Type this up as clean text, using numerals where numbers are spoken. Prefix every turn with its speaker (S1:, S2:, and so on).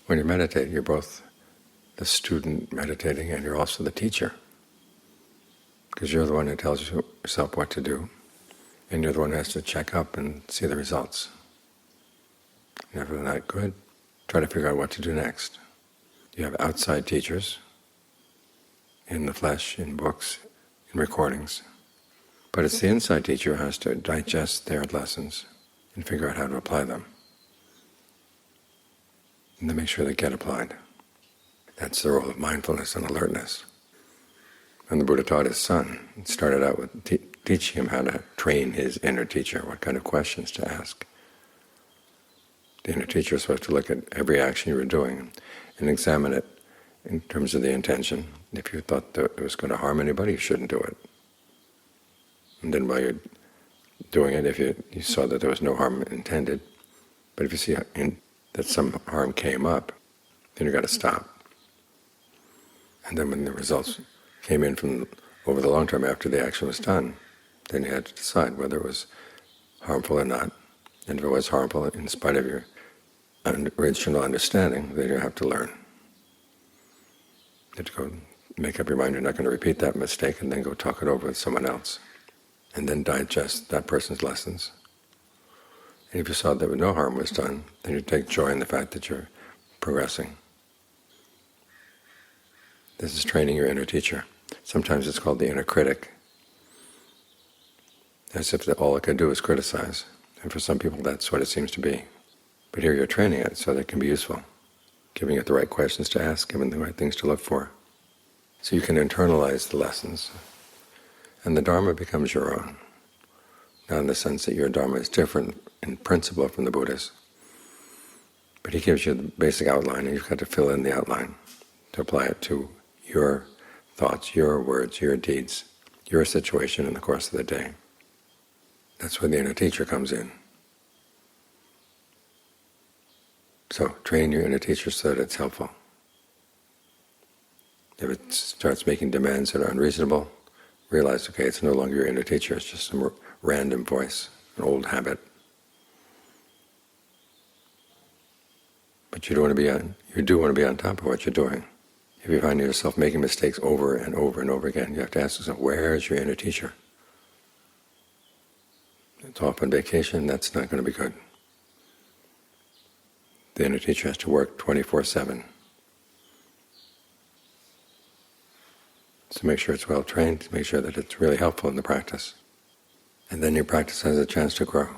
S1: When you meditate, you're both the student meditating and you're also the teacher, because you're the one who tells yourself what to do, and you're the one who has to check up and see the results. And if they're not good, try to figure out what to do next. You have outside teachers, in the flesh, in books, in recordings, but it's the inside teacher who has to digest their lessons and figure out how to apply them, and then make sure they get applied. That's the role of mindfulness and alertness. And the Buddha taught his son. He started out with teaching him how to train his inner teacher, what kind of questions to ask. The inner teacher is supposed to look at every action you were doing and examine it in terms of the intention. If you thought that it was going to harm anybody, you shouldn't do it. And then while you're doing it, if you saw that there was no harm intended, but if you see that some harm came up, then you've got to stop. And then when the results came in from over the long term after the action was done, then you had to decide whether it was harmful or not. And if it was harmful, in spite of your original understanding, then you have to learn. You have to go make up your mind you're not going to repeat that mistake, and then go talk it over with someone else, and then digest that person's lessons. And if you saw that no harm was done, then you take joy in the fact that you're progressing. This is training your inner teacher. Sometimes it's called the inner critic, as if all it can do is criticize. And for some people that's what it seems to be. But here you're training it so that it can be useful, giving it the right questions to ask, giving the right things to look for. So you can internalize the lessons, and the Dharma becomes your own. Not in the sense that your Dharma is different in principle from the Buddha's, but he gives you the basic outline, and you've got to fill in the outline to apply it to your thoughts, your words, your deeds, your situation in the course of the day. That's where the inner teacher comes in. So train your inner teacher so that it's helpful. If it starts making demands that are unreasonable, realize, okay, it's no longer your inner teacher, it's just some random voice, an old habit. But you do want to be on top of what you're doing. If you find yourself making mistakes over and over and over again, you have to ask yourself, where is your inner teacher? It's off on vacation, that's not going to be good. The inner teacher has to work 24/7. So make sure it's well trained, make sure that it's really helpful in the practice. And then your practice has a chance to grow.